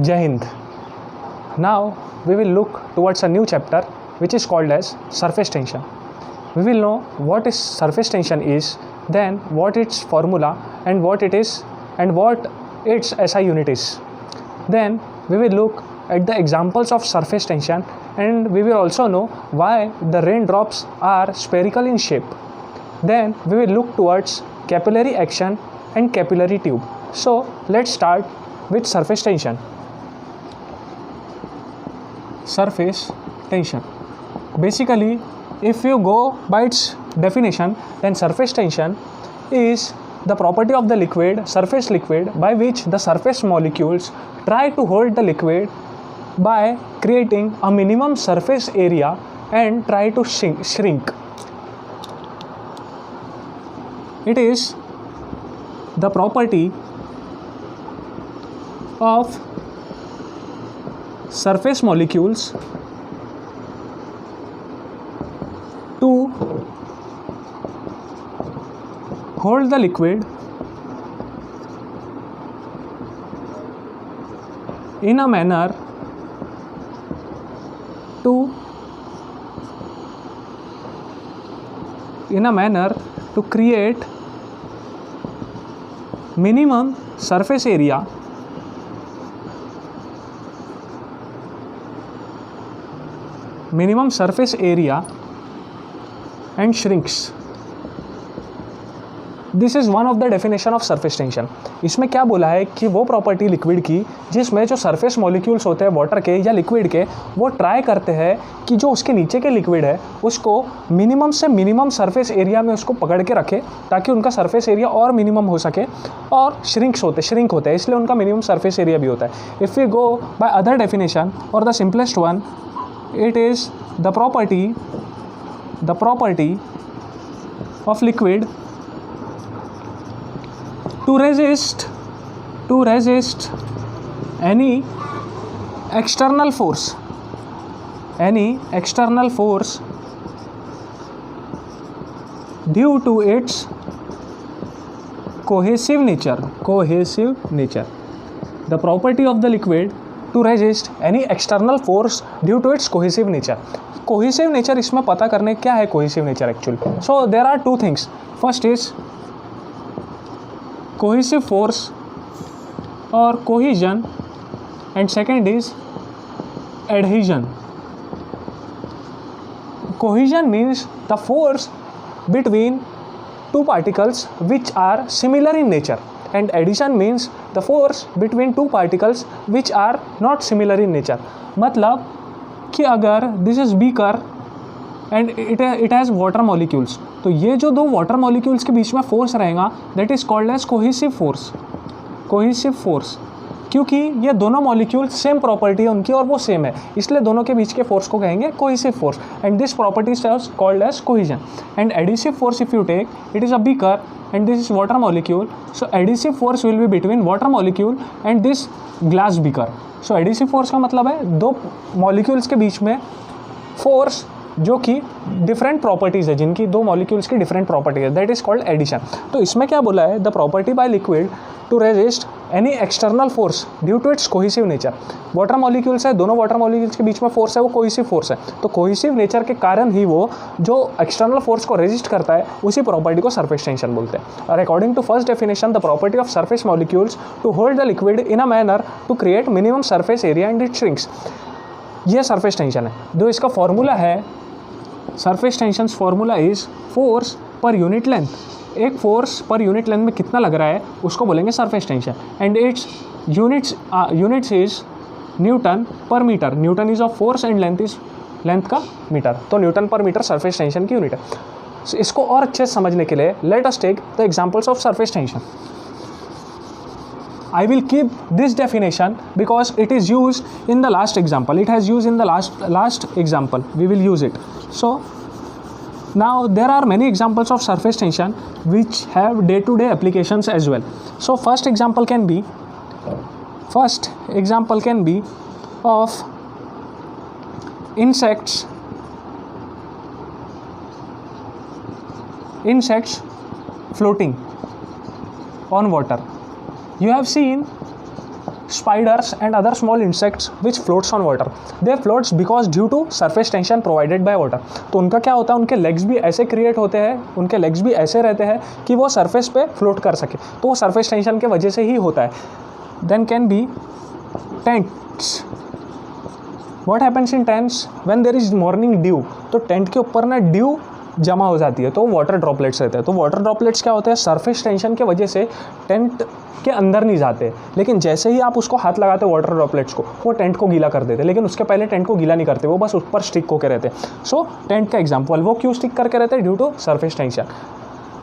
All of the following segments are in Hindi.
Jai Hind. Now we will look towards a new chapter which is called as surface tension. We will know what is surface tension is, then what its formula and what it is and what its SI unit is. Then we will look at the examples of surface tension and we will also know why the raindrops are spherical in shape. Then we will look towards capillary action and capillary tube. So let's start with surface tension. Surface tension. Basically, if you go by its definition, then surface tension is the property of the liquid, surface liquid, by which the surface molecules try to hold the liquid by creating a minimum surface area and try to shrink. It is the property of surface molecules to hold the liquid in a manner to create minimum surface area and shrinks. This is one of the definition of surface tension. इसमें क्या बोला है कि वो प्रॉपर्टी लिक्विड की जिसमें जो सरफेस मॉलिक्यूल्स होते हैं वाटर के या लिक्विड के, वो ट्राई करते हैं कि जो उसके नीचे के लिक्विड है उसको मिनिमम से मिनिमम सरफेस एरिया में उसको पकड़ के रखे ताकि उनका सरफेस एरिया और मिनिमम हो सके, और श्रिंक होते हैं इसलिए उनका मिनिमम सरफेस एरिया भी होता है. If you go by other definition और the simplest one, it is the property of liquid to resist any external force due to its cohesive nature. The property of the liquid to resist any external force due to its cohesive nature. Cohesive nature इसमें पता करने क्या है cohesive nature actually. So there are two things. First is cohesive force or cohesion, and second is adhesion. Cohesion means the force between two particles which are similar in nature, and adhesion means the force between two particles which are not similar in nature. मतलब कि अगर this is beaker and it has water molecules, तो ये जो दो वाटर मॉलिक्यूल्स के बीच में फोर्स रहेगा that is called as cohesive force. क्योंकि ये दोनों मॉलिक्यूल सेम प्रॉपर्टी है उनकी और वो सेम है, इसलिए दोनों के बीच के फोर्स को कहेंगे cohesive force, and this property is called as cohesion. And adhesive force if you take, it is a beaker and this is water molecule, so adhesive force will be between water molecule and this glass beaker. So adhesive force का मतलब है दो मॉलिक्यूल्स के बीच में फोर्स जो कि डिफरेंट प्रॉपर्टीज़ है, जिनकी दो मॉलिक्यूल्स की डिफरेंट प्रॉपर्टी है, दैट इज़ कॉल्ड एडिशन. तो इसमें क्या बोला है, the property by liquid to resist any external force due to its cohesive nature. Water molecules है, दोनों वाटर मॉलिक्यूल्स के बीच में फोर्स है, वो कोहेसिव फोर्स है. तो कोहेसिव नेचर के कारण ही वो जो एक्सटर्नल फोर्स को रेजिस्ट करता है उसी प्रॉपर्टी को सरफेस टेंशन बोलते हैं. और according to first definition, the property of surface molecules to hold the liquid in a manner to create minimum surface area and it shrinks. ये सरफेस टेंशन है. जो इसका फॉर्मूला है, surface tension formula is force per unit length. एक फोर्स पर यूनिट लेंथ में कितना लग रहा है उसको बोलेंगे surface tension, and its units is newton per metre. Newton is of force and length is length का मीटर, तो newton per metre surface tension की यूनिट है. So, इसको और अच्छे से समझने के लिए let us take the examples of surface tension. I will keep this definition because it is used in the last example. It has used in the last example. We will use it. So now there are many examples of surface tension which have day-to-day applications as well. So first example can be of insects floating on water. You have seen spiders and other small insects which floats on water. They floats because due to surface tension provided by water. तो उनका क्या होता है, उनके लेग्स भी ऐसे क्रिएट होते हैं, उनके लेग्स भी ऐसे रहते हैं कि वो सरफेस पे फ्लोट कर सके, तो वो सरफेस टेंशन के वजह से ही होता है. Then can be tents. What happens in tents when there is morning dew? तो टेंट के ऊपर ना ड्यू जमा हो जाती है, तो वाटर ड्रॉपलेट्स रहते हैं. तो वाटर ड्रॉपलेट्स क्या होते हैं, सरफेस टेंशन के वजह से टेंट के अंदर नहीं जाते, लेकिन जैसे ही आप उसको हाथ लगाते हो वाटर ड्रॉपलेट्स को, वो टेंट को गीला कर देते, लेकिन उसके पहले टेंट को गीला नहीं करते, वो बस ऊपर स्टिक होकर रहते. सो टेंट का एग्जाम्पल, वो क्यों स्टिक करके रहते हैं, ड्यू टू सरफेस टेंशन.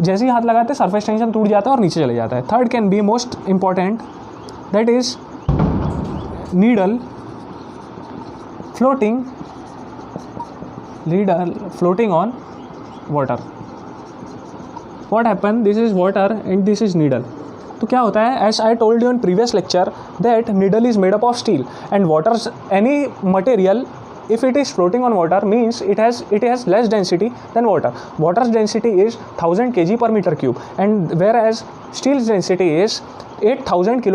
जैसे ही हाथ लगाते सरफेस टेंशन टूट जाता है और नीचे चले जाता है. Third can be most important, that is needle floating on water. What happened, this is water and this is needle. तो क्या होता है, as I told you in previous lecture that needle is made up of steel and water's any material if it is floating on water means it has less density than water. Water's density is 1000 kg per meter cube and whereas steel's density is 8000 kg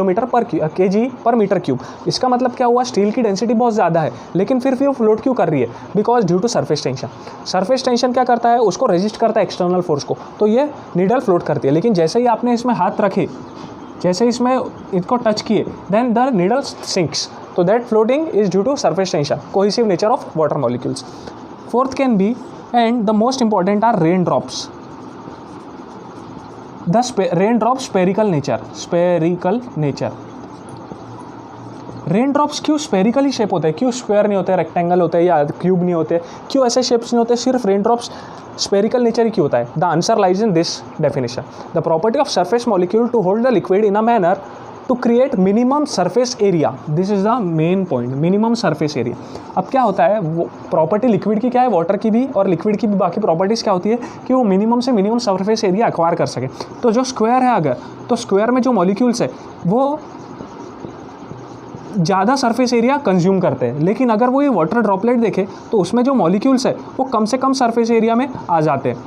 per meter cube. इसका मतलब क्या हुआ, स्टील की डेंसिटी बहुत ज़्यादा है लेकिन फिर भी वो फ्लोट क्यों कर रही है, because due to surface tension. Surface tension क्या करता है, उसको रेजिस्ट करता है एक्सटर्नल फोर्स को, तो ये नीडल फ्लोट करती है. लेकिन जैसे ही आपने इसमें हाथ रखे, जैसे इसमें इसको टच किए, देन द नीडल सिंक्स. तो that floating is due to surface tension, cohesive nature of water molecules. Fourth can be and the most important are rain drops. The raindrops spherical nature. Rain drops क्यों स्पेरिकली शेप होते हैं, क्यों स्क्वायर नहीं होते, रेक्टेंगल होते हैं या क्यूब नहीं होते, क्यों ऐसे शेप्स नहीं होते, सिर्फ रेन ड्रॉप्स स्पेरिकल नेचर ही क्यों होता है? The answer lies in this definition. The property of surface molecule to hold the liquid in a manner to create minimum surface area. This is the main point, minimum surface area. अब क्या होता है, वो प्रॉपर्टी लिक्विड की क्या है, वाटर की भी और लिक्विड की भी बाकी प्रॉपर्टीज़ क्या होती है कि वो मिनिमम से मिनिमम सरफेस एरिया एक्वायर कर सके. तो जो स्क्वायर है अगर, तो स्क्वायर में जो मॉलिक्यूल्स है वो ज़्यादा सरफेस एरिया कंज्यूम करते हैं, लेकिन अगर वो ये वाटर ड्रॉपलेट देखे तो उसमें जो मॉलिक्यूल्स है वो कम से कम सरफेस एरिया में आ जाते हैं.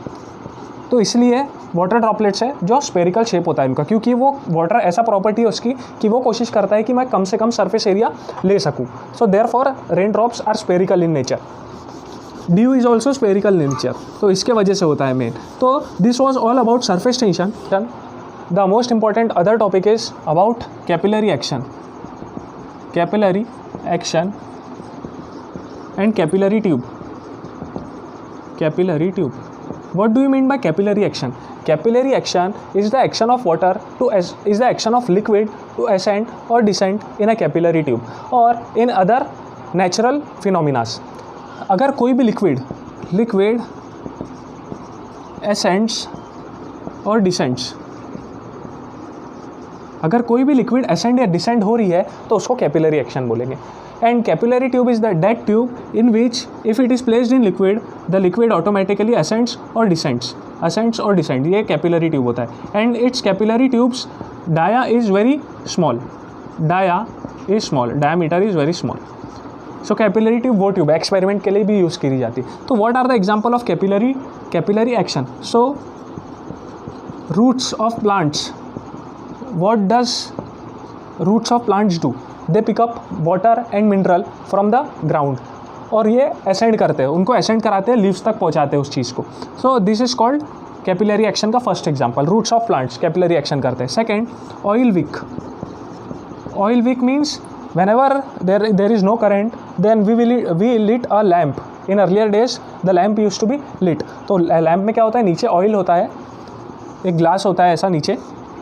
तो इसलिए वाटर ड्रॉपलेट्स है जो स्पेरिकल शेप होता है इनका, क्योंकि वो वाटर ऐसा प्रॉपर्टी है उसकी कि वो कोशिश करता है कि मैं कम से कम सरफेस एरिया ले सकूं. So therefore rain drops are spherical in nature. Dew is also spherical in nature, तो इसके वजह से होता है मेन. तो this was all about surface tension. The most important other topic is about capillary action and capillary tube. What do you mean by capillary action? Capillary action is the action of water is the action of liquid to ascend or descend in a capillary tube or in other natural phenomena. अगर कोई भी liquid ascends or descends, अगर कोई भी लिक्विड असेंड या डिसेंड हो रही है तो उसको कैपिलरी एक्शन बोलेंगे. And capillary tube is that tube in which if it is placed in liquid the liquid automatically ascends और डिसेंड. ये कैपिलरी ट्यूब होता है. And its capillary tubes dia is very small. Diameter is very small. So capillary tube वो ट्यूब एक्सपेरिमेंट के लिए भी यूज़ की जाती है. तो what are the example of capillary action? So roots of plants. What does roots of plants do? They pick up water and mineral from the ground और ये ascend करते हैं, उनको ascend कराते हैं, leaves तक पहुँचाते हैं उस चीज़ को. So this is called capillary action का first example. Roots of plants capillary action करते हैं. Second, oil wick means whenever there is no current then we lit a lamp. In earlier days the lamp used to be lit. तो लैम्प में क्या होता है, नीचे ऑयल होता है, एक ग्लास होता है ऐसा नीचे,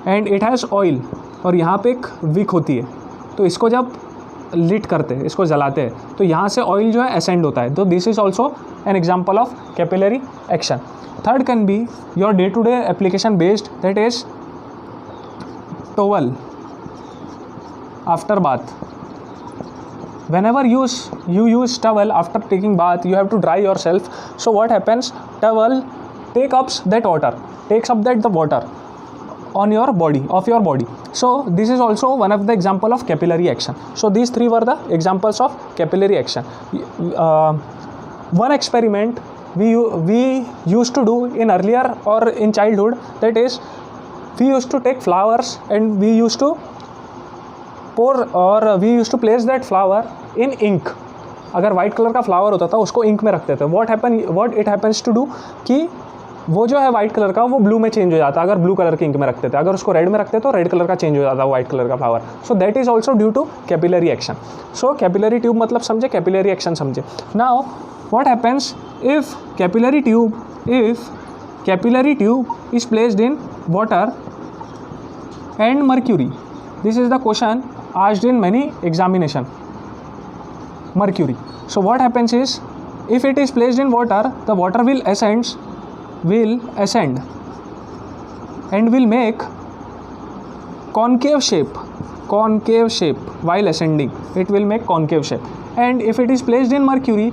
एंड इट हैज़ ऑयल और यहाँ पे एक विक होती है. तो इसको जब लिट करते हैं, इसको जलाते हैं, तो यहाँ से ऑयल जो है असेंड होता है. तो this is also an example of capillary action. Third can be your day to day application based, that is towel after bath. Whenever you use towel after taking bath, you have to dry yourself. So what happens? Towel takes up the water on your body. So this is also one of the example of capillary action. So these three were the examples of capillary action. One experiment we used to do in earlier or in childhood, that is we used to take flowers and we used to pour or we used to place that flower in ink. अगर वाइट कलर का फ्लावर होता था उसको इंक में रखते थे. what it happens to do कि वो जो है वाइट कलर का वो ब्लू में चेंज हो जाता है अगर ब्लू कलर के इंक में रखते थे. अगर उसको रेड में रखते तो रेड कलर का चेंज हो जाता है वाइट कलर का flower. So that is also due to capillary action. So capillary tube मतलब समझे, कैपिलरी एक्शन समझे. Now what happens if capillary tube is placed in water and mercury. This is the question asked in many examination. Mercury. So what happens is, if it is placed in water, the water will ascend and will make concave shape while ascending. It will make concave shape. And if it is placed in mercury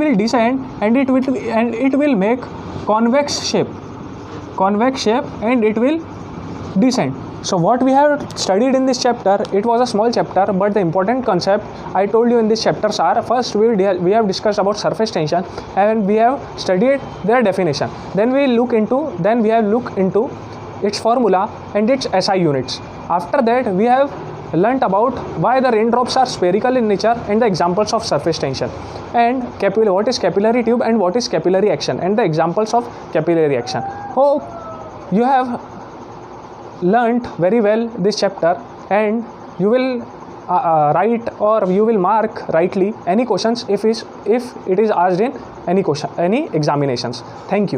will descend and it will make convex shape and it will descend. So what we have studied in this chapter, it was a small chapter, but the important concept I told you in this chapters are, first we have discussed about surface tension and we have studied their definition. Then we have looked into its formula and its SI units. After that we have learnt about why the raindrops are spherical in nature and the examples of surface tension, and what is capillary tube and what is capillary action and the examples of capillary action. Hope you have learnt very well this chapter and you will write or you will mark rightly any questions if it is asked in any examinations. Thank you.